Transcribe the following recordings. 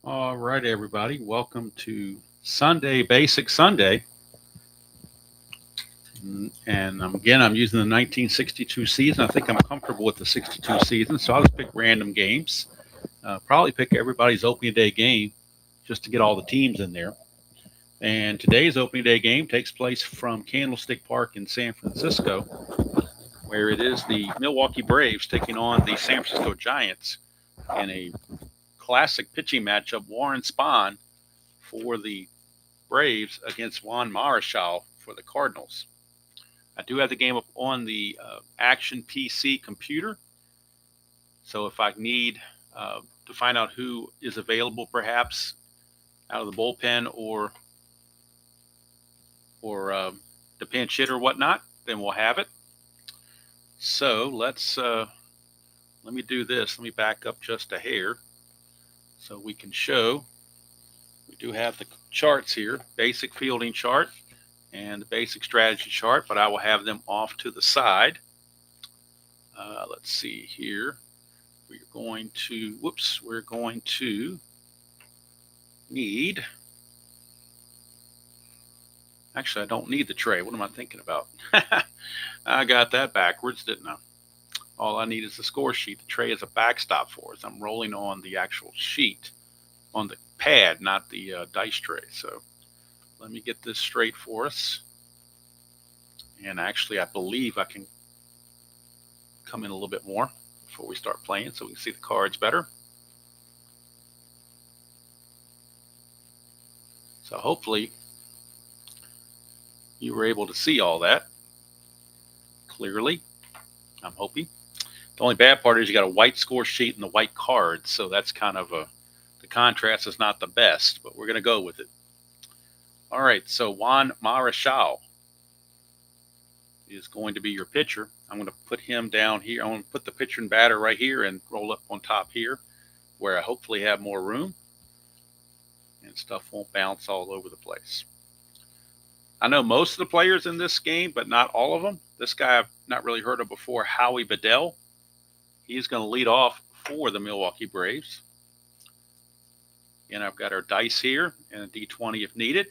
All right, everybody. Welcome to Sunday Basic Sunday. Again, I'm using the 1962 season. I think I'm comfortable with the 62 season, so I'll just pick random games. Probably pick everybody's opening day game just to get all the teams in there. And today's opening day game takes place from Candlestick Park in San Francisco, where it is the Milwaukee Braves taking on the San Francisco Giants in a classic pitching matchup. Warren Spahn for the Braves against Juan Marichal for the Cardinals. I do have the game up on the Action PC computer, so if I need to find out who is available, perhaps out of the bullpen or the pinch hit or whatnot, then we'll have it. So let me do this. Let me back up just a hair so we can show. We do have the charts here, basic fielding chart and the basic strategy chart, but I will have them off to the side. Let's see here. We're going to need, actually, I don't need the tray. What am I thinking about? I got that backwards, didn't I? All I need is the score sheet. The tray is a backstop for us. I'm rolling on the actual sheet on the pad, not the dice tray. So let me get this straight for us. And actually, I believe I can come in a little bit more before we start playing so we can see the cards better. So hopefully you were able to see all that clearly. I'm hoping. The only bad part is you got a white score sheet and the white cards, so that's kind of the contrast is not the best, but we're going to go with it. All right, so Juan Marichal is going to be your pitcher. I'm going to put him down here. I'm going to put the pitcher and batter right here and roll up on top here where I hopefully have more room and stuff won't bounce all over the place. I know most of the players in this game, but not all of them. This guy I've not really heard of before, Howie Bedell. He's going to lead off for the Milwaukee Braves. And I've got our dice here and a D20 if needed.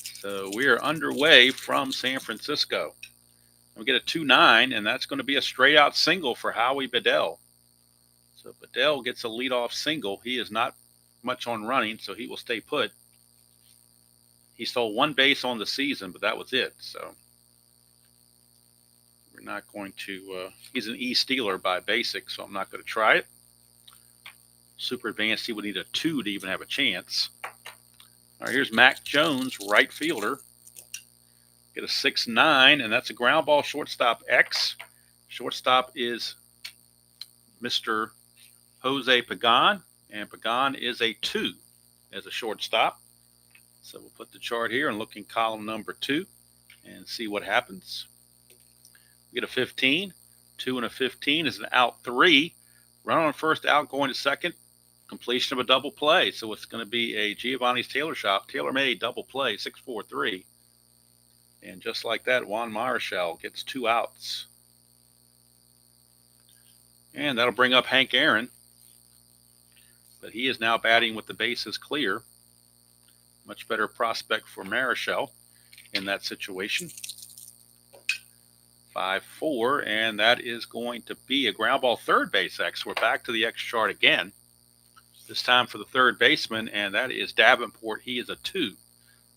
So we are underway from San Francisco. We get a 2-9, and that's going to be a straight out single for Howie Bedell. So Bedell gets a leadoff single. He is not much on running, so he will stay put. He stole one base on the season, but that was it. So we're not going to, he's an E-stealer by basic, so I'm not going to try it. Super advanced, he would need a 2 to even have a chance. All right, here's Mac Jones, right fielder. Get a 6-9, and that's a ground ball shortstop X. Shortstop is Mr. Jose Pagan, and Pagan is a 2 as a shortstop. So we'll put the chart here and look in column number 2 and see what happens. We get a 15. 2 and a 15 is an out 3. Run on first, out going to second. Completion of a double play. So it's going to be a Giovanni's Tailor Shop, tailor-made double play, 6-4-3. And just like that, Juan Marichal gets 2 outs. And that'll bring up Hank Aaron. But he is now batting with the bases clear. Much better prospect for Marichal in that situation. 5-4, and that is going to be a ground ball third base X. We're back to the X chart again. This time for the third baseman, and that is Davenport. He is a 2.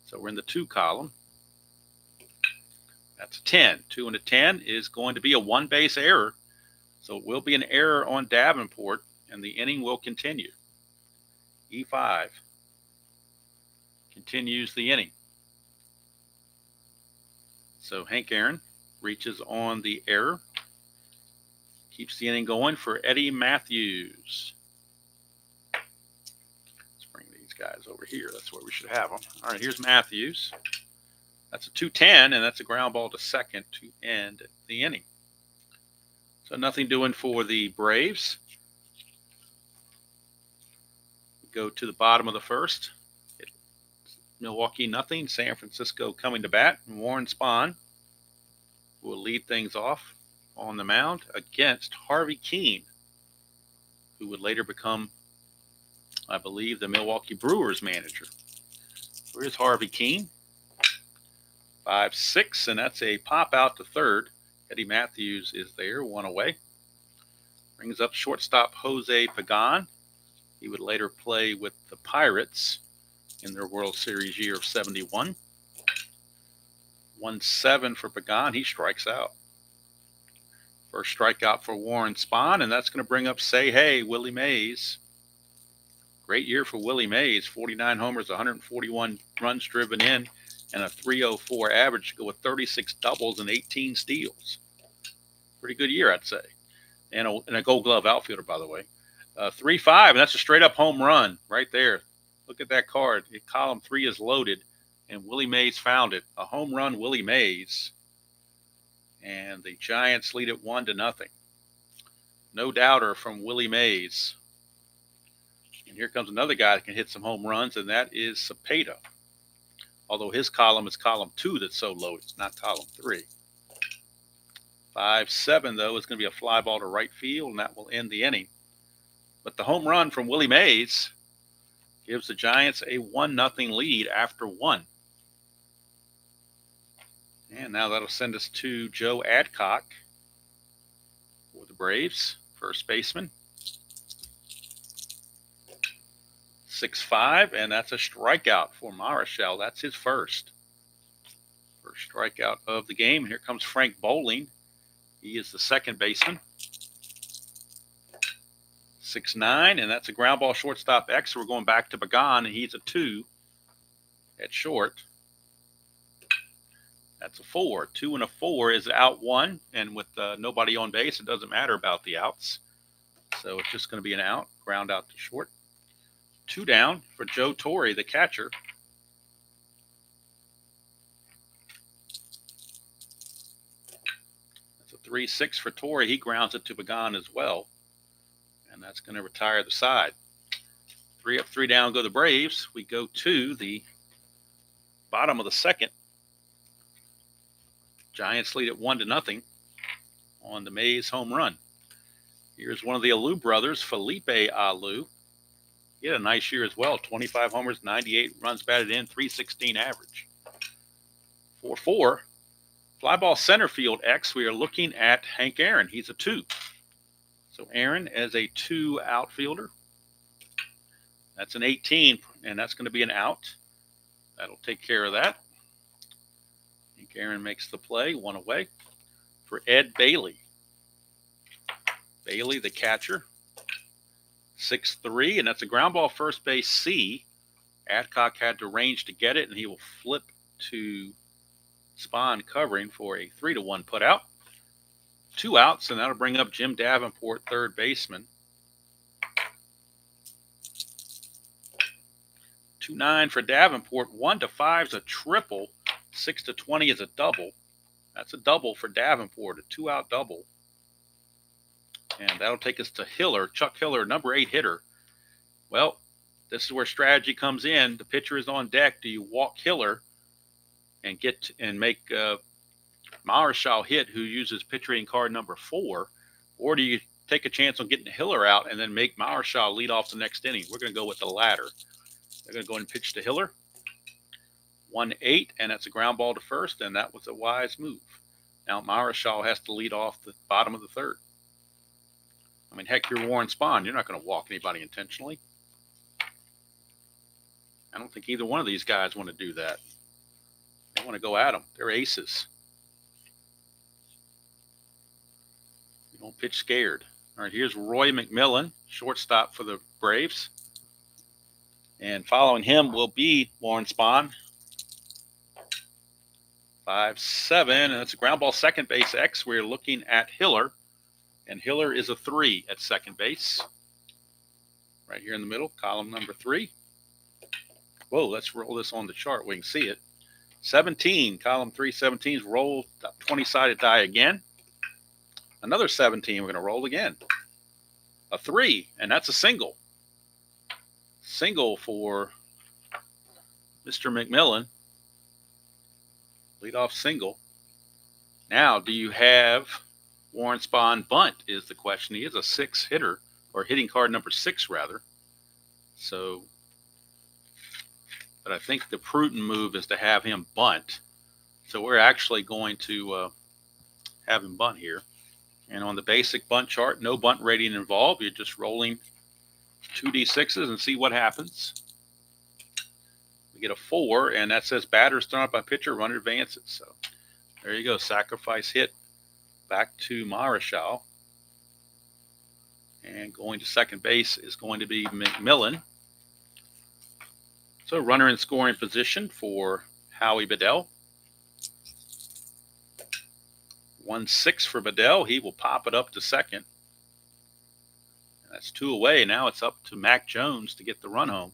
So we're in the 2 column. That's a 10. 2 and a 10 is going to be a 1 base error. So it will be an error on Davenport, and the inning will continue. E5 continues the inning. So Hank Aaron reaches on the error. Keeps the inning going for Eddie Matthews. Let's bring these guys over here. That's where we should have them. All right, here's Matthews. That's a 2-10, and that's a ground ball to second to end the inning. So nothing doing for the Braves. We go to the bottom of the first. Milwaukee nothing. San Francisco coming to bat. And Warren Spahn will lead things off on the mound against Harvey Keene, who would later become I believe, the Milwaukee Brewers manager. Where's Harvey Keene? 5-6, and that's a pop out to third. Eddie Matthews is there, one away. Brings up shortstop Jose Pagan. He would later play with the Pirates in their World Series year of 71. 1-7 for Pagan. He strikes out. First strikeout for Warren Spahn, and that's going to bring up Say Hey, Willie Mays. Great year for Willie Mays. 49 homers, 141 runs driven in, and a 304 average to go with 36 doubles and 18 steals. Pretty good year, I'd say. And a Gold Glove outfielder, by the way. 3-5, and that's a straight-up home run right there. Look at that card. Column 3 is loaded, and Willie Mays found it. A home run, Willie Mays. And the Giants lead it 1-0. No doubter from Willie Mays. And here comes another guy that can hit some home runs, and that is Cepeda. Although his column is column 2 that's so low, it's not column 3. 5-7, though, is going to be a fly ball to right field, and that will end the inning. But the home run from Willie Mays gives the Giants a 1-0 lead after 1. And now that'll send us to Joe Adcock for the Braves, first baseman. 6-5, and that's a strikeout for Marichal. That's his first strikeout of the game. Here comes Frank Bowling. He is the second baseman. 6-9, and that's a ground ball shortstop X. So we're going back to Pagan, and he's a 2 at short. That's a 4. 2 and a 4 is out 1, and with nobody on base, it doesn't matter about the outs. So it's just going to be an out, ground out to short. 2 down for Joe Torre, the catcher. That's a 3-6 for Torre. He grounds it to Pagan as well. And that's going to retire the side. 3 up, 3 down go the Braves. We go to the bottom of the second. Giants lead at 1-0 on the Mays home run. Here's one of the Alou brothers, Felipe Alou. He had a nice year as well. 25 homers, 98 runs batted in, 316 average. 4-4. Fly ball center field X. We are looking at Hank Aaron. He's a 2. So Aaron as a 2 outfielder. That's an 18, and that's going to be an out. That'll take care of that. Hank Aaron makes the play, 1 away for Ed Bailey. Bailey, the catcher. 6-3, and that's a ground ball first base C. Adcock had to range to get it, and he will flip to Spahn covering for a 3-1 put out. 2 outs, and that'll bring up Jim Davenport, third baseman. 2-9 for Davenport. 1-5 is a triple. 6-20 is a double. That's a double for Davenport, a 2-out double. And that'll take us to Hiller, Chuck Hiller, number 8 hitter. Well, this is where strategy comes in. The pitcher is on deck. Do you walk Hiller and make Marichal hit, who uses pitcher hitting card number 4, or do you take a chance on getting Hiller out and then make Marichal lead off the next inning? We're going to go with the latter. They're going to go and pitch to Hiller. 1-8, and that's a ground ball to first, and that was a wise move. Now Marichal has to lead off the bottom of the third. I mean, heck, you're Warren Spahn. You're not going to walk anybody intentionally. I don't think either one of these guys want to do that. They want to go at them. They're aces. You don't pitch scared. All right, here's Roy McMillan, shortstop for the Braves. And following him will be Warren Spahn. 5-7, and it's a ground ball second base X. We're looking at Hiller. And Hiller is a 3 at second base. Right here in the middle, column number 3. Whoa, let's roll this on the chart. We can see it. 17, column 3, 17's roll 20-sided die again. Another 17, we're going to roll again. A 3, and that's a single. Single for Mr. McMillan. Leadoff single. Now, do you have Warren Spahn bunt is the question. He is a 6 hitter, or hitting card number 6 rather. So, but I think the prudent move is to have him bunt. So we're actually going to have him bunt here. And on the basic bunt chart, no bunt rating involved. You're just rolling 2d6s and see what happens. We get a 4, and that says batters thrown out by pitcher, runner advances. So there you go, sacrifice hit back to Marichal. And going to second base is going to be McMillan. So runner in scoring position for Howie Bedell. 1-6 for Bedell. He will pop it up to second. That's 2 away. Now it's up to Mac Jones to get the run home.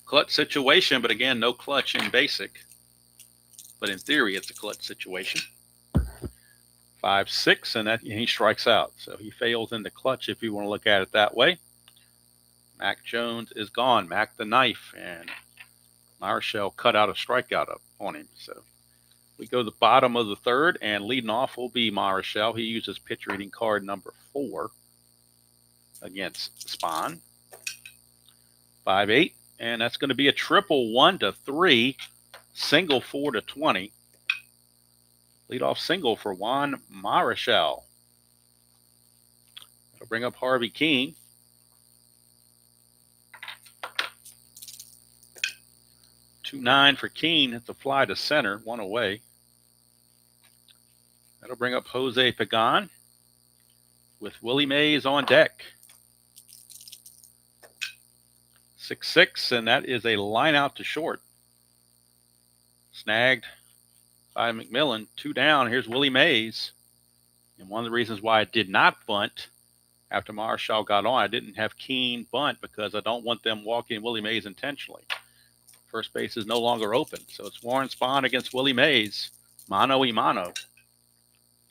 Clutch situation, but again, no clutch in basic. But in theory, it's a clutch situation. 5-6, and he strikes out. So he fails in the clutch if you want to look at it that way. Mac Jones is gone. Mac the knife, and Marichal cut out a strikeout up on him. So we go to the bottom of the third, and leading off will be Marichal. He uses pitch reading card number 4 against Spahn. 5-8, and that's going to be a triple 1-3, single 4-20. Leadoff single for Juan Marichal. That'll bring up Harvey King. 2-9 for Keene. It's a fly to center, 1 away. That'll bring up Jose Pagan with Willie Mays on deck. 6-6, and that is a line out to short. Snagged by McMillan. 2 down. Here's Willie Mays. And one of the reasons why I did not bunt after Marichal got on, I didn't have Keene bunt because I don't want them walking Willie Mays intentionally. First base is no longer open. So it's Warren Spahn against Willie Mays. Mano y mano.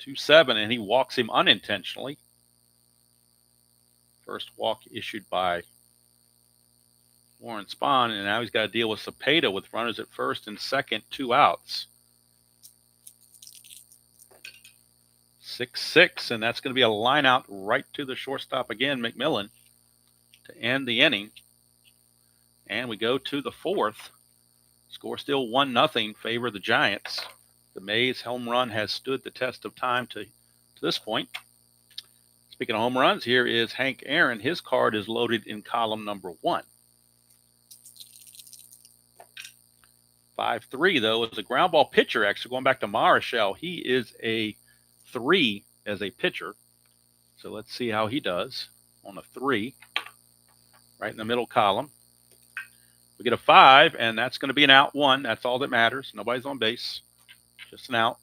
2-7, and he walks him unintentionally. First walk issued by Warren Spahn, and now he's got to deal with Cepeda with runners at first and second, 2 outs. 6-6, and that's going to be a line out right to the shortstop again, McMillan, to end the inning. And we go to the 4th. Score still 1-0, favor the Giants. The Mays home run has stood the test of time to this point. Speaking of home runs, here is Hank Aaron. His card is loaded in column number 1. 5-3, though, is a ground ball pitcher, actually, going back to Marichal. He is a 3 as a pitcher. So let's see how he does on a 3, right in the middle column. We get a 5, and that's going to be an out 1. That's all that matters. Nobody's on base. Just an out.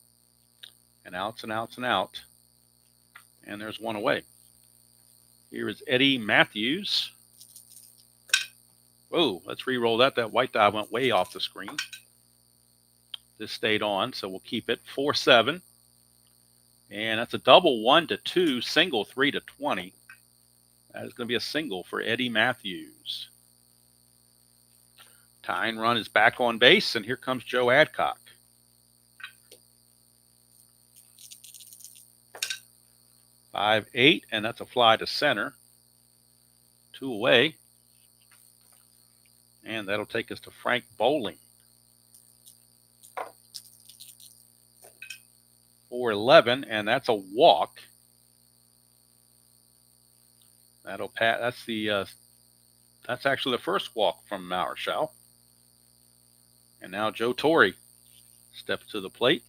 And outs and outs and out. And there's 1 away. Here is Eddie Matthews. Whoa, let's re-roll that. That white die went way off the screen. This stayed on, so we'll keep it. 4-7. And that's a double 1-2, single 3-20. That is going to be a single for Eddie Matthews. Tying run is back on base, and here comes Joe Adcock. 5-8, and that's a fly to center. 2 away. And that'll take us to Frank Bowling. 4-11, and that's a walk. That'll pass. That's actually the first walk from Marichal. And now Joe Torre steps to the plate.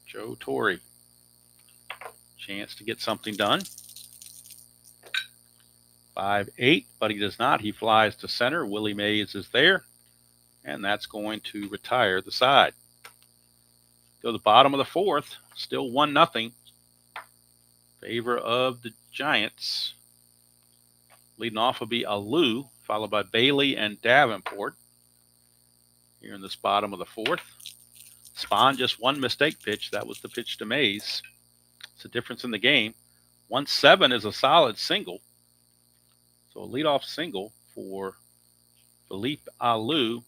Joe Torre. Chance to get something done. 5-8, but he does not. He flies to center. Willie Mays is there, and that's going to retire the side. Go to the bottom of the 4th. Still 1-0. Favor of the Giants. Leading off will be Alou, followed by Bailey and Davenport. Here in this bottom of the 4th. Spahn just 1 mistake pitch. That was the pitch to Mays. It's a difference in the game. 1-7 is a solid single. So a leadoff single for Philippe Alou.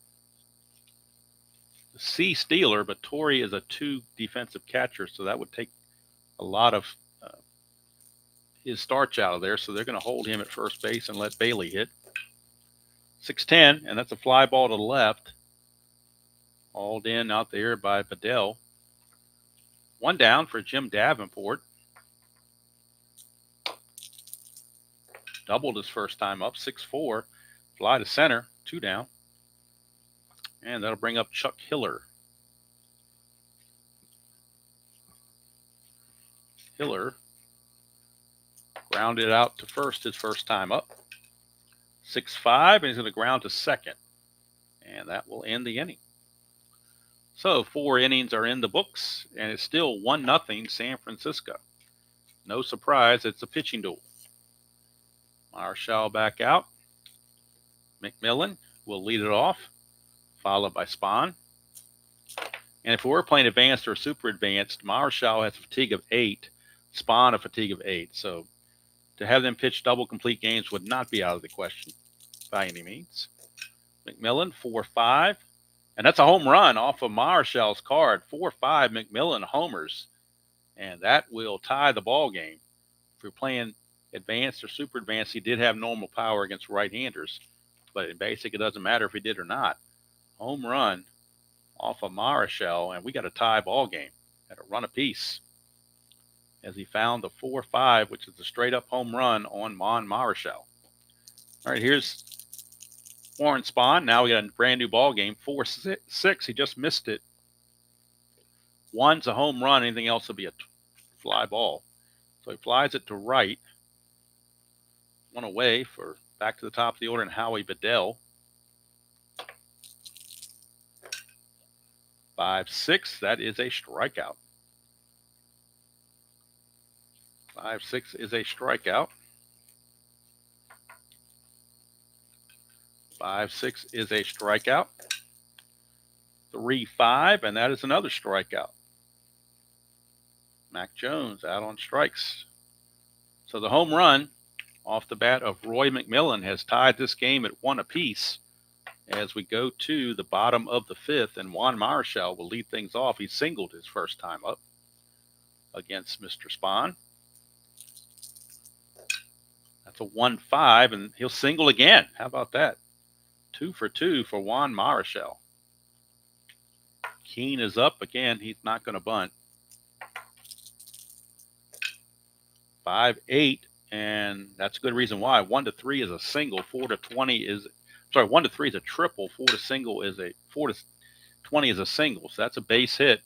The C stealer, but Torre is a 2 defensive catcher, so that would take a lot of his starch out of there, so they're going to hold him at first base and let Bailey hit. 6-10, and that's a fly ball to the left. Hauled in out there by Bedell. One down for Jim Davenport. Doubled his first time up, 6-4. Fly to center, 2 down. And that'll bring up Chuck Hiller. Hiller grounded out to first his first time up. 6-5, and he's going to ground to second. And that will end the inning. So 4 innings are in the books, and it's still 1-0 San Francisco. No surprise, it's a pitching duel. Marichal back out. McMillan will lead it off, followed by Spahn. And if we were playing advanced or super advanced, Marichal has a fatigue of 8, Spahn a fatigue of 8. So to have them pitch double complete games would not be out of the question by any means. McMillan, 4-5. And that's a home run off of Marichal's card. 4-5 McMillan homers. And that will tie the ball game. If you're playing advanced or super advanced, he did have normal power against right-handers. But in basic, it doesn't matter if he did or not. Home run off of Marichal, and we got a tie ball game at a run apiece. As he found the 4-5, which is a straight-up home run on Marichal. All right, here's Warren Spahn. Now we got a brand new ball game. 4-6. He just missed it. 1's a home run. Anything else will be a fly ball. So he flies it to right. 1 away for back to the top of the order and Howie Bedell. 5-6. That is a strikeout. 5-6 is a strikeout. 5-6 is a strikeout. 3-5, and that is another strikeout. Mac Jones out on strikes. So the home run off the bat of Roy McMillan has tied this game at 1 apiece as we go to the bottom of the 5th, and Juan Marichal will lead things off. He singled his first time up against Mr. Spahn. That's a 1-5, and he'll single again. How about that? 2 for 2 for Juan Marichal. Keene is up again. He's not going to bunt. 5-8, and that's a good reason why. 1-3 is a single. 4-20 is 1-3 is a triple. 4-20 is a single. So that's a base hit,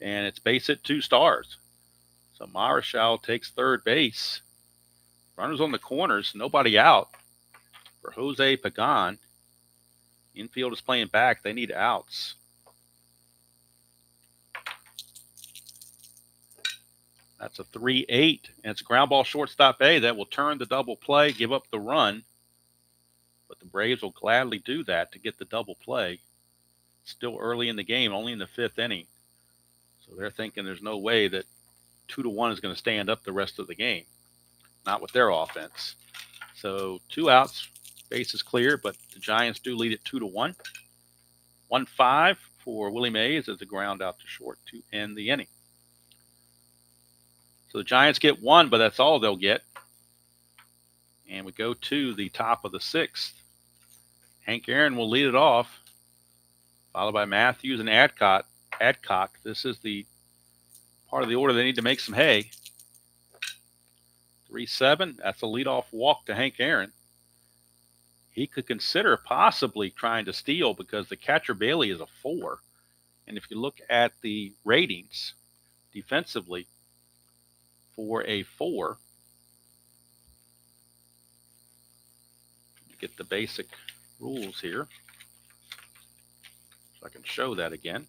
and it's base hit 2 stars. So Marichal takes third base. Runners on the corners, nobody out for Jose Pagan. Infield is playing back. They need outs. That's a 3-8, and it's a ground ball shortstop A that will turn the double play, give up the run. But the Braves will gladly do that to get the double play. Still early in the game, only in the 5th inning. So they're thinking there's no way that 2-1 is going to stand up the rest of the game. Not with their offense. So 2 outs, base is clear, but the Giants do lead it 2-1. 1-5 for Willie Mays as a ground out to short to end the inning. So the Giants get 1, but that's all they'll get. And we go to the top of the 6th. Hank Aaron will lead it off, followed by Matthews and Adcock. This is the part of the order they need to make some hay. 3-7, that's a leadoff walk to Hank Aaron. He could consider possibly trying to steal because the catcher Bailey is a 4. And if you look at the ratings defensively for a 4, get the basic rules here so I can show that again.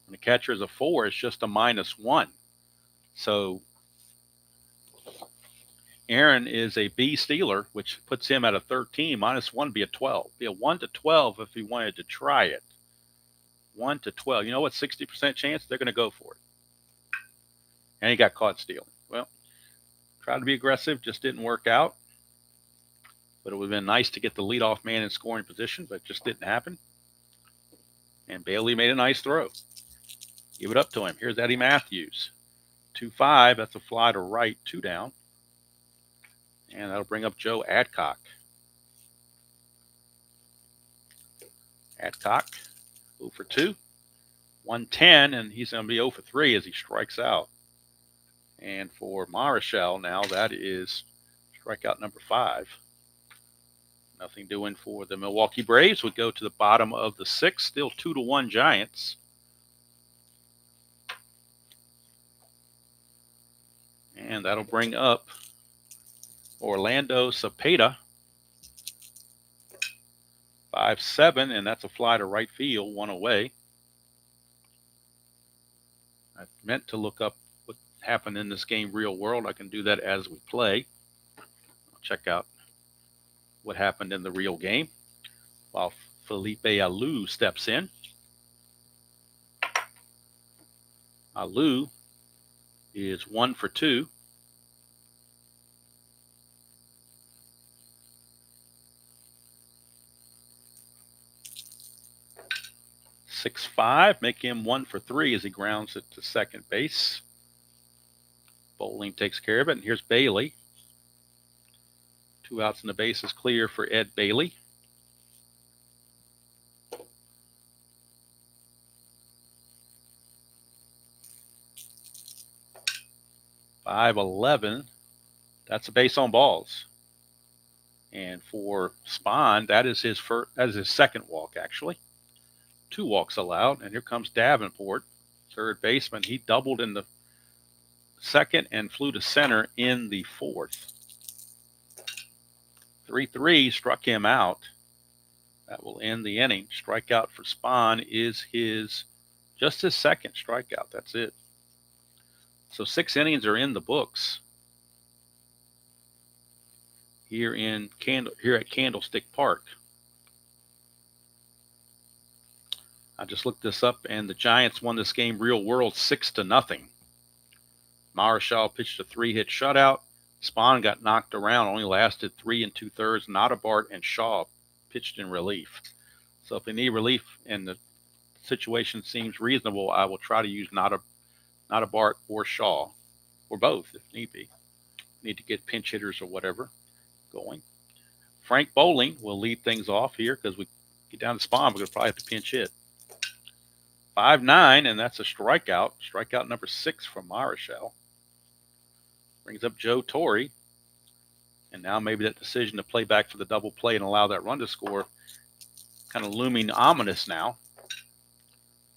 When the catcher is a 4, it's just a -1. So Aaron is a B stealer, which puts him at a 13. -1 would be a 12. Be a 1-12 if he wanted to try it. 1-12. You know what? 60% chance they're going to go for it. And he got caught stealing. Well, tried to be aggressive, just didn't work out. But it would have been nice to get the leadoff man in scoring position, but it just didn't happen. And Bailey made a nice throw. Give it up to him. Here's Eddie Matthews. 2-5. That's a fly to right, 2 down. And that'll bring up Joe Adcock. Adcock, 0 for 2. 110, and he's going to be 0 for 3 as he strikes out. And for Marichal now, that is strikeout number 5. Nothing doing for the Milwaukee Braves. We go to the bottom of the 6th, still 2-1 Giants. And that'll bring up Orlando Cepeda. 5-7, and that's a fly to right field, 1 away. I meant to look up what happened in this game real world. I can do that as we play. I'll check out what happened in the real game while Felipe Alou steps in. Alou is 1 for 2. .65, make him 1 for 3 as he grounds it to second base. Bowling takes care of it, and here's Bailey. 2 outs and the base is clear for Ed Bailey. .511, that's a base on balls. And for Spahn, that is his second walk actually. 2 walks allowed, and here comes Davenport, third baseman. He doubled in the second and flew to center in the 4th. 3-3 struck him out. That will end the inning. Strikeout for Spahn is just his second strikeout. That's it. So 6 innings are in the books here at Candlestick Park. I just looked this up, and the Giants won this game real world 6-0. Marichal pitched a 3-hit shutout. Spahn got knocked around, only lasted 3 2/3. Notabart and Shaw pitched in relief. So if they need relief and the situation seems reasonable, I will try to use Notabart or Shaw, or both if need be. Need to get pinch hitters or whatever going. Frank Bowling will lead things off here because we get down to Spahn. We're going to probably have to pinch hit. 5-9, and that's a strikeout. Strikeout number 6 from Marichal. Brings up Joe Torre. And now maybe that decision to play back for the double play and allow that run to score kind of looming ominous now.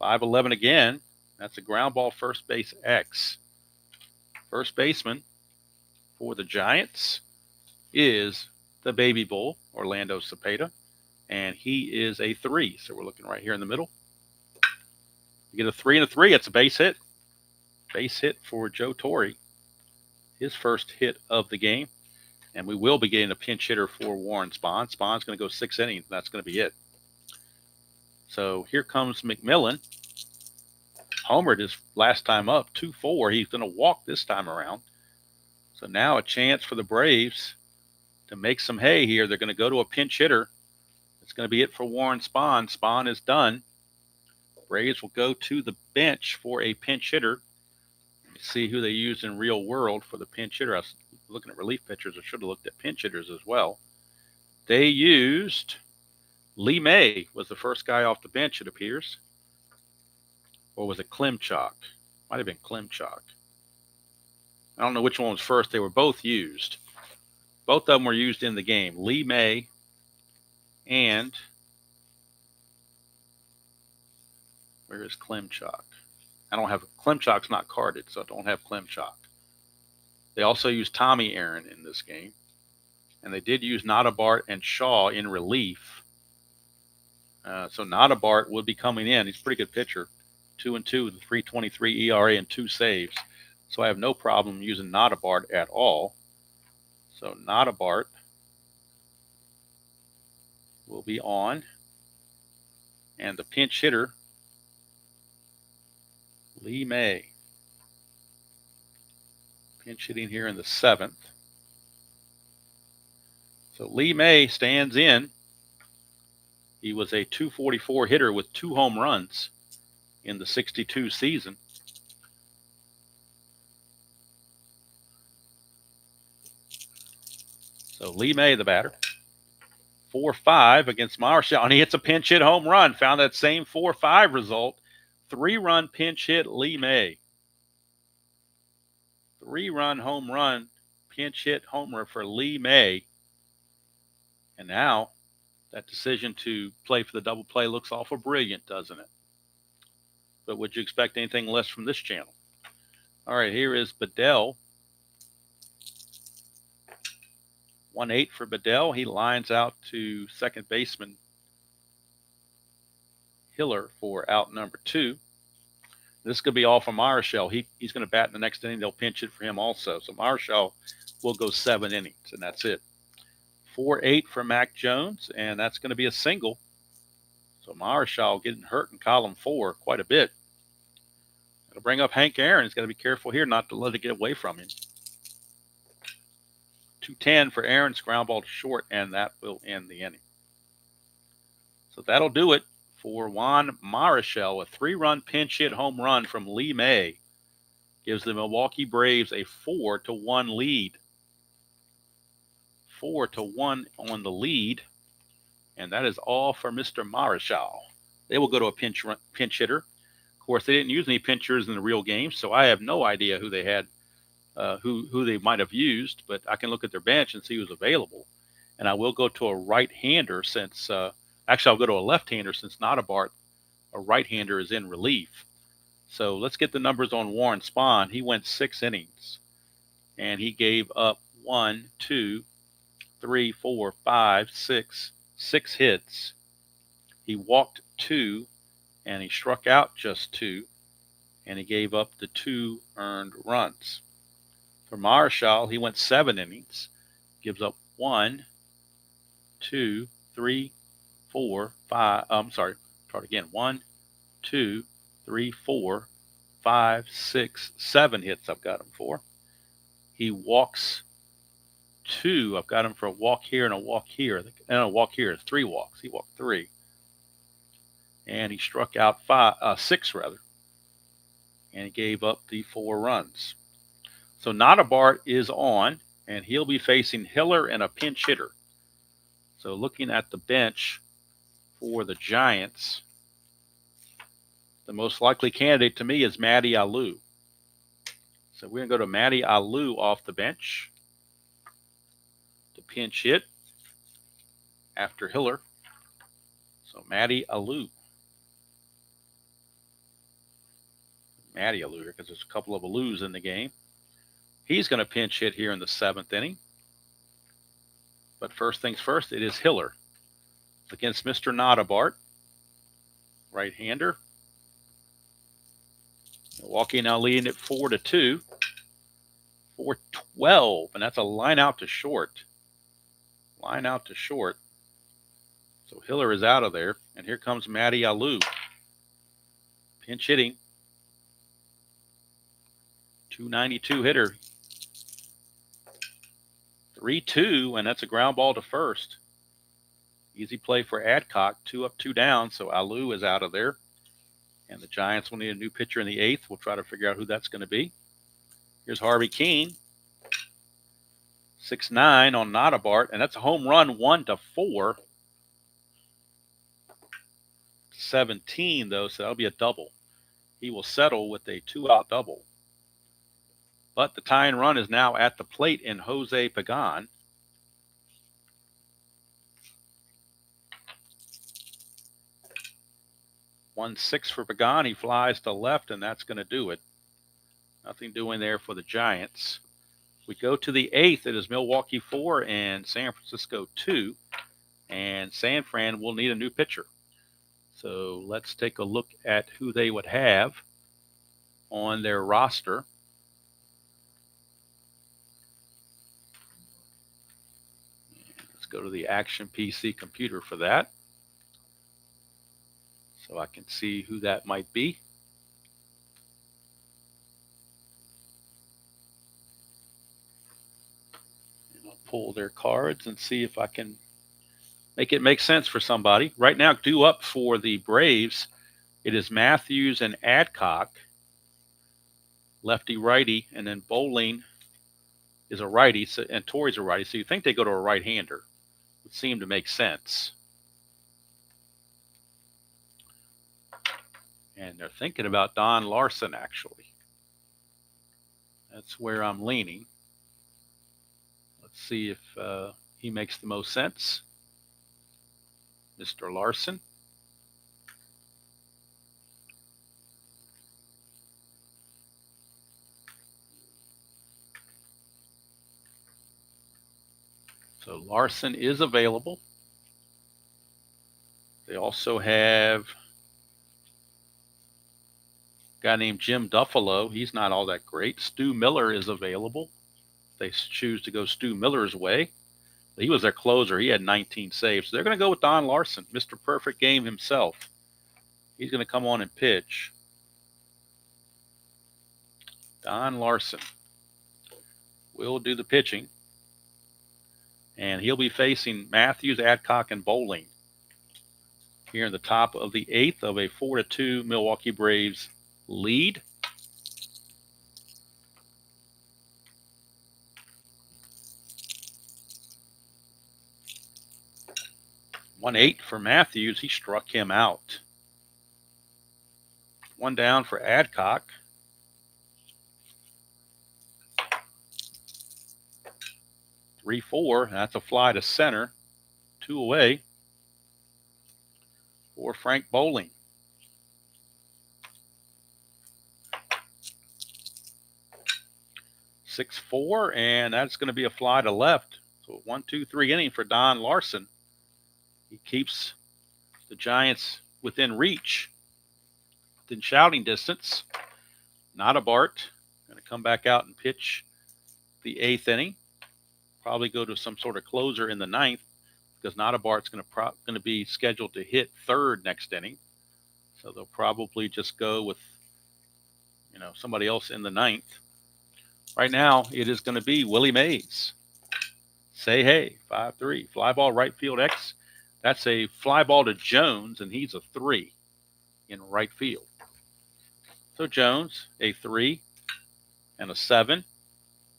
5-11 again. That's a ground ball first base X. First baseman for the Giants is the baby bull, Orlando Cepeda. And he is a 3. So we're looking right here in the middle. You get a 3 and a 3. It's a base hit. Base hit for Joe Torre. His first hit of the game. And we will be getting a pinch hitter for Warren Spahn. Spahn's going to go 6 innings. That's going to be it. So here comes McMillan. Homered his last time up, 2-4. He's going to walk this time around. So now a chance for the Braves to make some hay here. They're going to go to a pinch hitter. It's going to be it for Warren Spahn. Spahn is done. Braves will go to the bench for a pinch hitter. Let me see who they used in real world for the pinch hitter. I was looking at relief pitchers. I should have looked at pinch hitters as well. They used Lee May was the first guy off the bench, it appears. Or was it Klimchak? Might have been Klimchak. I don't know which one was first. They were both used. Both of them were used in the game. Lee May and where is Klimchak? I don't have Klimchak's not carded, so I don't have Klimchak. They also used Tommy Aaron in this game. And they did use Notabart and Shaw in relief. So Notabart would be coming in. He's a pretty good pitcher. 2-2 with a 3.23 ERA and 2 saves. So I have no problem using Notabart at all. So Notabart will be on. And the pinch hitter, Lee May. Pinch hitting here in the 7th. So Lee May stands in. He was a .244 hitter with 2 home runs in the 62 season. So Lee May, the batter. 4-5 against Marichal, and he hits a pinch hit home run. Found that same 4-5 result. 3-run pinch hit Lee May. 3-run home run, pinch hit homer for Lee May. And now that decision to play for the double play looks awful brilliant, doesn't it? But would you expect anything less from this channel? All right, here is Bedell. 1-8 for Bedell. He lines out to second baseman Hiller for out number 2. This could be all for Marichal. He's going to bat in the next inning. They'll pinch it for him also. So Marichal will go 7 innings, and that's it. 4-8 for Mac Jones, and that's going to be a single. So Marichal getting hurt in column 4 quite a bit. It'll bring up Hank Aaron. He's got to be careful here not to let it get away from him. 2-10 for Aaron's ground ball to short, and that will end the inning. So that'll do it for Juan Marichal. A 3-run pinch hit home run from Lee May gives the Milwaukee Braves a 4-1 lead. 4-1 on the lead, and that is all for Mr. Marichal. They will go to a pinch hitter. Of course, they didn't use any pinchers in the real game, so I have no idea who they had, who they might have used, but I can look at their bench and see who's available. And I will go to a right-hander since, actually I'll go to a left-hander since Notabart, a right-hander, is in relief. So let's get the numbers on Warren Spahn. He went 6 innings, and he gave up 1, 2, 3, 4, 5, 6 hits. He walked 2, and he struck out just 2, and he gave up the 2 earned runs. For Marichal, he went 7 innings, gives up 1, 2, 3, 4, 5. Start again. 1, 2, 3, 4, 5, 6, 7 hits. I've got him for. He walks 2. I've got him for a walk here and a walk here. And a walk here. 3 walks. He walked 3. And he struck out 6 rather. And he gave up the 4 runs. So Notabart is on, and he'll be facing Hiller and a pinch hitter. So looking at the bench for the Giants, the most likely candidate to me is Matty Alou. So we're going to go to Matty Alou off the bench to pinch hit after Hiller. So Matty Alou. Matty Alou here because there's a couple of Alous in the game. He's going to pinch hit here in the 7th inning. But first things first, it is Hiller against Mr. Notabart, right-hander. Milwaukee now leading it 4-2. 4-12, and that's a line out to short. Line out to short. So Hiller is out of there, and here comes Matty Alou. Pinch hitting. 292 hitter. 3-2, and that's a ground ball to first. Easy play for Adcock. 2 up, 2 down, so Alou is out of there. And the Giants will need a new pitcher in the 8th. We'll try to figure out who that's going to be. Here's Harvey Keene. 6-9 on Notabart, and that's a home run, 1-4. 17, though, so that'll be a double. He will settle with a 2-out double. But the tying run is now at the plate in Jose Pagan. One 6 for Pagan. He flies to left, and that's going to do it. Nothing doing there for the Giants. We go to the 8th. It is Milwaukee 4 and San Francisco 2. And San Fran will need a new pitcher. So let's take a look at who they would have on their roster. Go to the Action PC computer for that so I can see who that might be. And I'll pull their cards and see if I can make it make sense for somebody. Right now, due up for the Braves, it is Matthews and Adcock, lefty-righty, and then Bowling is a righty, so, and Torrey's a righty, so you think they go to a right-hander. Would seem to make sense. And they're thinking about Don Larson, actually. That's where I'm leaning. Let's see if he makes the most sense. Mr. Larson. So Larson is available. They also have a guy named Jim Duffalo. He's not all that great. Stu Miller is available. They choose to go Stu Miller's way. He was their closer. He had 19 saves. So they're going to go with Don Larson, Mr. Perfect Game himself. He's going to come on and pitch. Don Larson will do the pitching. And he'll be facing Matthews, Adcock, and Bowling here in the top of the 8th of a 4-2 Milwaukee Braves lead. One 8 for Matthews. He struck him out. One down for Adcock. Three, 4. That's a fly to center. 2 away for Frank Bowling. Six, 4, and that's going to be a fly to left. So 1, 2, 3 inning for Don Larson. He keeps the Giants within reach, within shouting distance. Not a Bart. Going to come back out and pitch the 8th inning. Probably go to some sort of closer in the 9th because Not a Bart's going to be scheduled to hit 3rd next inning. So they'll probably just go with somebody else in the 9th. Right now, it is going to be Willie Mays. Say hey, 5-3. Fly ball right field X. That's a fly ball to Jones, and he's a 3 in right field. So Jones, a 3 and a 7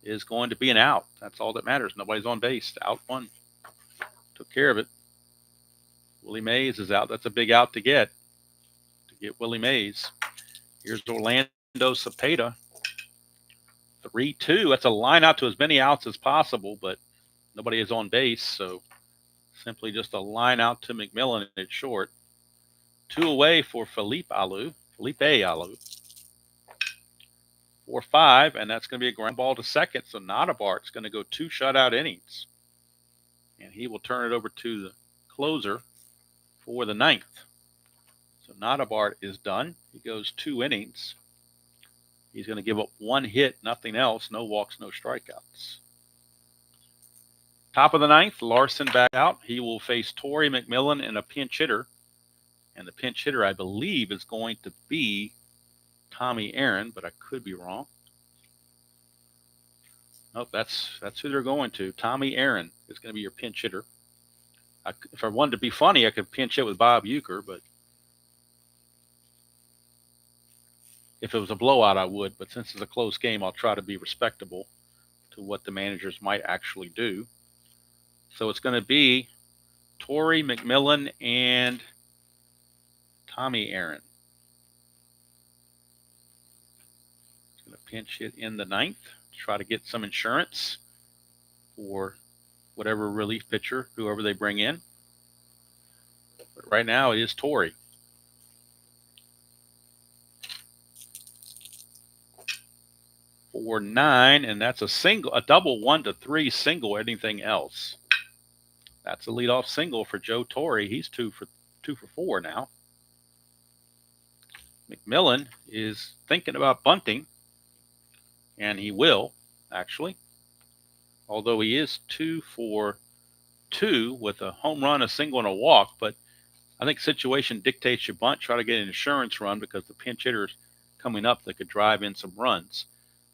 is going to be an out. That's all that matters. Nobody's on base. Out 1. Took care of it. Willie Mays is out. That's a big out to get Willie Mays. Here's Orlando Cepeda. 3-2. That's a line out to as many outs as possible, but nobody is on base, so simply just a line out to McMillan at short. 2 away for Felipe Alou. 4-5, and that's going to be a ground ball to second. So Notabart's going to go 2 shutout innings, and he will turn it over to the closer for the 9th. So Notabart is done. He goes 2 innings. He's going to give up 1 hit, nothing else, no walks, no strikeouts. Top of the 9th, Larson back out. He will face Torrey McMillan and a pinch hitter. And the pinch hitter, I believe, is going to be Tommy Aaron, but I could be wrong. Nope, that's who they're going to. Tommy Aaron is going to be your pinch hitter. If I wanted to be funny, I could pinch hit with Bob Uecker, but if it was a blowout, I would. But since it's a close game, I'll try to be respectable to what the managers might actually do. So it's going to be Torrey McMillan and Tommy Aaron. He's going to pinch hit in the 9th to try to get some insurance for whatever relief pitcher, whoever they bring in. But right now it is Torrey. For 9, and that's a double 1-3 single. Anything else? That's a leadoff single for Joe Torrey. He's 2 for 4 now. McMillan is thinking about bunting, and he will actually. Although he is 2 for 2 with a home run, a single, and a walk, but I think situation dictates you bunt. Try to get an insurance run because the pinch hitters coming up that could drive in some runs.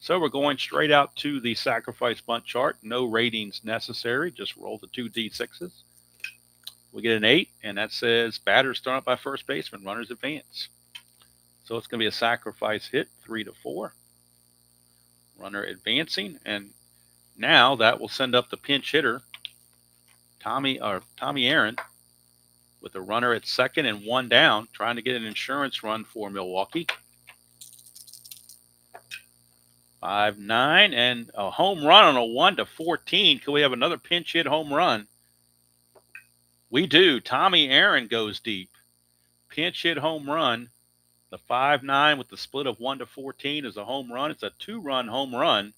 So we're going straight out to the sacrifice bunt chart. No ratings necessary. Just roll the 2 D6s. We get an 8, and that says batters thrown up by first baseman, runners advance. So it's going to be a sacrifice hit, 3-4. Runner advancing, and Now that will send up the pinch hitter, Tommy Aaron, with a runner at second and one down, trying to get an insurance run for Milwaukee. 5-9 and a home run on a 1-14. Could we have another pinch hit home run? We do. Tommy Aaron goes deep. Pinch hit home run. The 5-9 with the split of 1-14 is a home run. It's a 2-run home run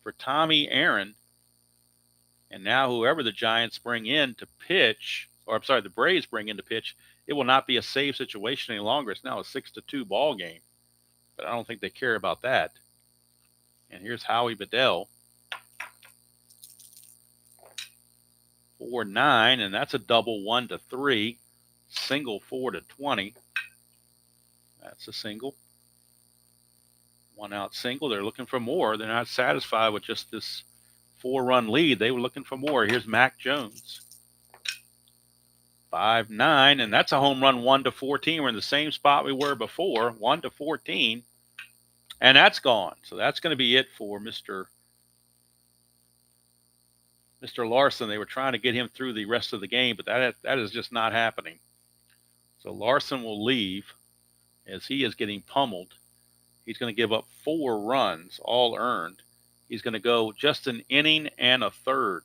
for Tommy Aaron. And now whoever the Giants bring in to pitch, or I'm sorry, the Braves bring in to pitch, it will not be a save situation any longer. It's now a 6-2 ball game. But I don't think they care about that. And here's Howie Bedell. 4-9, and that's a double 1-3. Single 4-20. That's a single. One out single. They're looking for more. They're not satisfied with just this 4-run lead. They were looking for more. Here's Mac Jones. 5-9, and that's a home run 1-14. We're in the same spot we were before, 1-14. And that's gone. So that's going to be it for Mr. Larson. They were trying to get him through the rest of the game, but that is just not happening. So Larson will leave as he is getting pummeled. He's going to give up 4 runs, all earned. He's going to go just an inning and a third.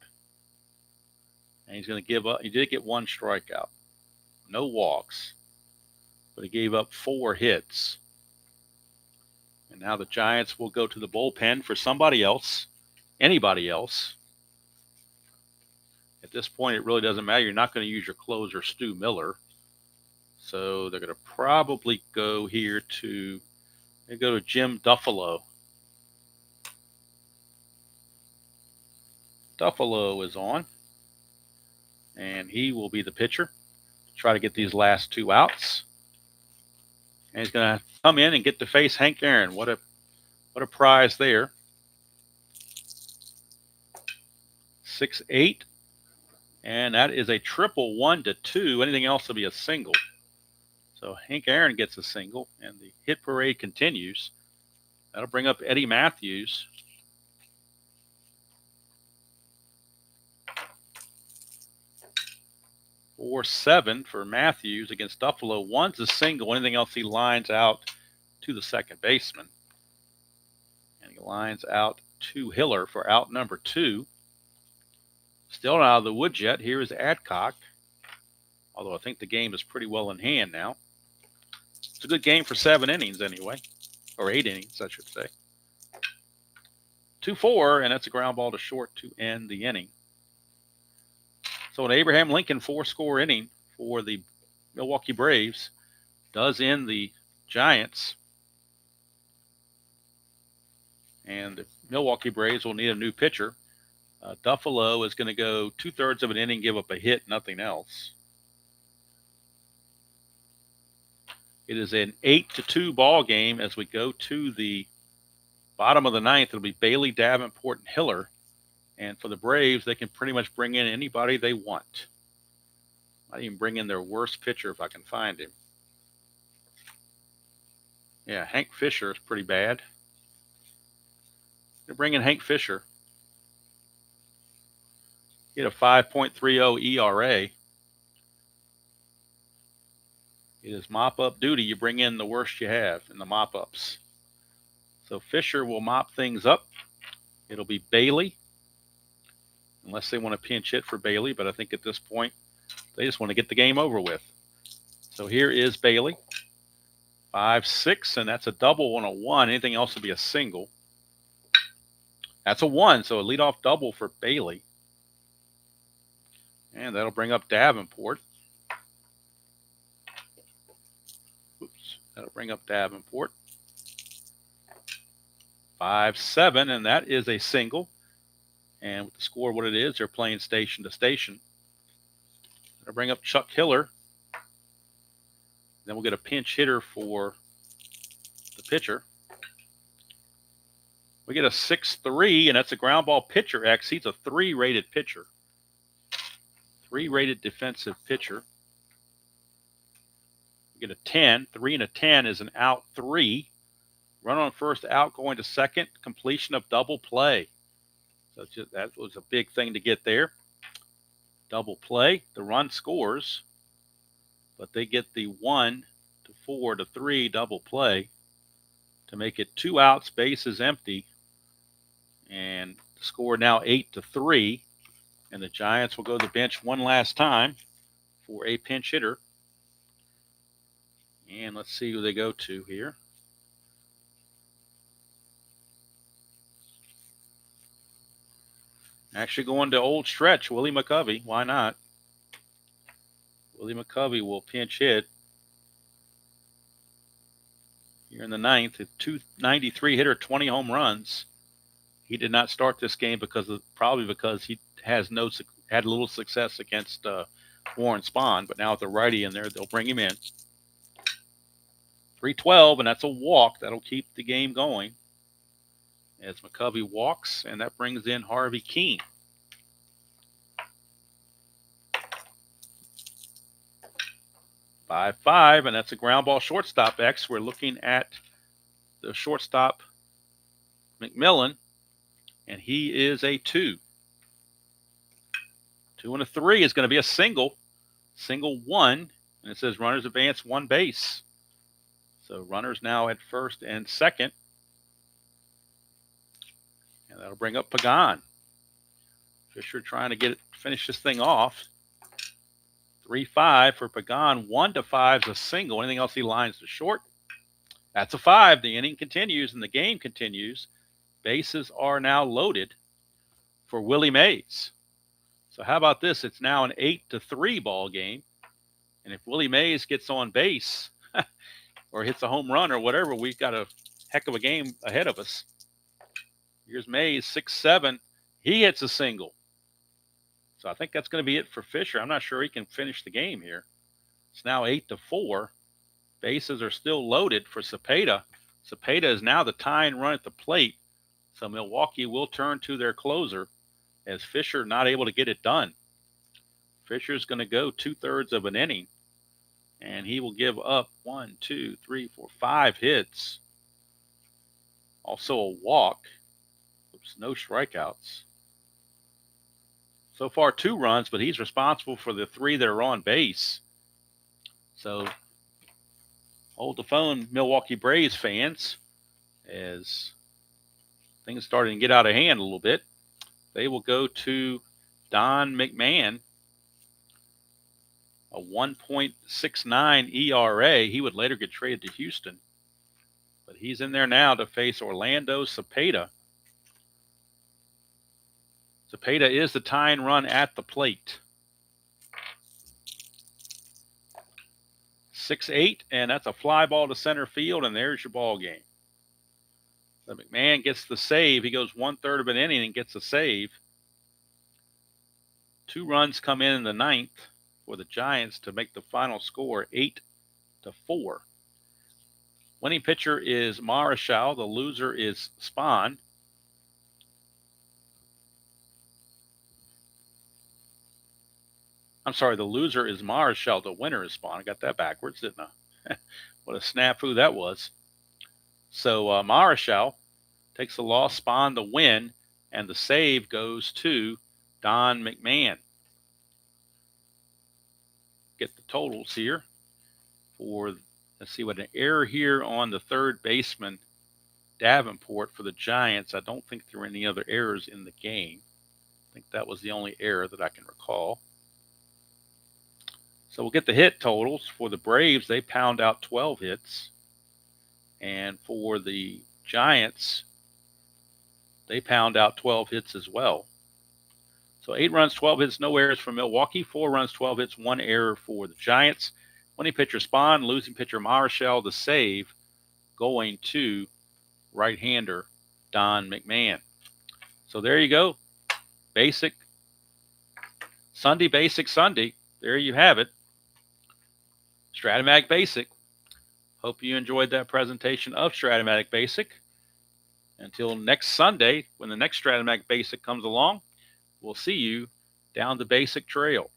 And he's going to give up. He did get 1 strikeout. No walks. But he gave up 4 hits. And now the Giants will go to the bullpen for somebody else, anybody else. At this point, it really doesn't matter. You're not going to use your closer, Stu Miller. So they're going to probably go here to, they go to Jim Duffalo. Duffalo is on. And he will be the pitcher to try to get these last 2 outs. And he's going to come in and get to face Hank Aaron. What a prize there. 6-8. And that is a triple 1-2. Anything else will be a single. So Hank Aaron gets a single, and the hit parade continues. That'll bring up Eddie Matthews. Or 7 for Matthews against Duffalo. 1's a single. Anything else, he lines out to the second baseman. And he lines out to Hiller for out number 2. Still not out of the woods yet. Here is Adcock. Although I think the game is pretty well in hand now. It's a good game for 7 innings anyway. Or 8 innings, I should say. 2-4, and that's a ground ball to short to end the inning. So an Abraham Lincoln 4-score inning for the Milwaukee Braves does end the Giants. And the Milwaukee Braves will need a new pitcher. Duffalo is going to go 2/3 of an inning, give up a hit, nothing else. It is an 8-2 ball game as we go to the bottom of the 9th. It'll be Bailey, Davenport, and Hiller. And for the Braves, they can pretty much bring in anybody they want. Might even bring in their worst pitcher if I can find him. Yeah, Hank Fisher is pretty bad. They bring in Hank Fisher. He had a 5.30 ERA. It is mop-up duty. You bring in the worst you have in the mop-ups. So Fisher will mop things up. It'll be Bailey. Unless they want to pinch hit for Bailey, but I think at this point, they just want to get the game over with. So here is Bailey. 5-6, and that's a double on a 1. Anything else would be a single. That's a 1, so a leadoff double for Bailey. And that'll bring up Davenport. Oops, that'll bring up Davenport. 5-7, and that is a single. And with the score what it is, they're playing station to station. I'll bring up Chuck Hiller. Then we'll get a pinch hitter for the pitcher. We get a 6-3, and that's a ground ball pitcher X. He's a 3-rated pitcher. 3-rated defensive pitcher. We get a 10. 3 and a 10 is an out 3. Run on first, out going to second. Completion of double play. So that was a big thing to get there. Double play. The run scores, but they get the 1 to 4 to 3 double play to make it 2 outs, bases empty, and the score now 8 to 3. And the Giants will go to the bench one last time for a pinch hitter. And let's see who they go to here. Actually going to old stretch, Willie McCovey. Why not? Willie McCovey will pinch hit here in the ninth. A .293 hitter, 20 home runs. He did not start this game probably because he had a little success against Warren Spahn. But now with the righty in there, they'll bring him in. 3-12, and that's a walk. That'll keep the game going as McCovey walks, and that brings in Harvey Keene. By 5, and that's a ground ball shortstop X. We're looking at the shortstop McMillan, and he is a 2. 2 and a 3 is going to be a single 1, and it says runners advance 1 base. So runners now at first and second. And that'll bring up Pagan. Fisher trying to finish this thing off. 3-5 for Pagan. 1 to 5 is a single. Anything else he lines to short. That's a 5. The inning continues and the game continues. Bases are now loaded for Willie Mays. So how about this? It's now an 8 to 3 ball game. And if Willie Mays gets on base or hits a home run or whatever, we've got a heck of a game ahead of us. Here's Mays, 6-7. He hits a single. So I think that's going to be it for Fisher. I'm not sure he can finish the game here. It's now 8 to 4. Bases are still loaded for Cepeda. Cepeda is now the tying run at the plate. So Milwaukee will turn to their closer as Fisher not able to get it done. Fisher's going to go 2/3 of an inning. And he will give up 1, 2, 3, 4, 5 hits. Also a walk. Oops, no strikeouts. So far 2 runs, but he's responsible for the 3 that are on base. So hold the phone, Milwaukee Braves fans, as things starting to get out of hand a little bit. They will go to Don McMahon. A 1.69 ERA. He would later get traded to Houston. But he's in there now to face Orlando Cepeda. Cepeda is the tying run at the plate. 6-8, and that's a fly ball to center field, and there's your ball game. So McMahon gets the save. He goes 1/3 of an inning and gets a save. 2 runs come in the ninth for the Giants to make the final score 8 to 4. Winning pitcher is Marichal. The loser is Spahn. I'm sorry, the loser is Marichal. The winner is Spahn. I got that backwards, didn't I? What a snafu that was. So Marichal takes the loss, Spahn the win, and the save goes to Don McMahon. Get the totals here for, let's see what, an error here on the third baseman, Davenport, for the Giants. I don't think there were any other errors in the game. I think that was the only error that I can recall. So we'll get the hit totals. For the Braves, they pound out 12 hits. And for the Giants, they pound out 12 hits as well. So 8 runs, 12 hits, no errors for Milwaukee. 4 runs, 12 hits, 1 error for the Giants. Winning pitcher Spahn, losing pitcher Marichal, the save going to right-hander Don McMahon. So there you go. Basic Sunday. There you have it. Strat-O-Matic Basic. Hope you enjoyed that presentation of Strat-O-Matic Basic. Until next Sunday, when the next Strat-O-Matic Basic comes along, we'll see you down the basic trail.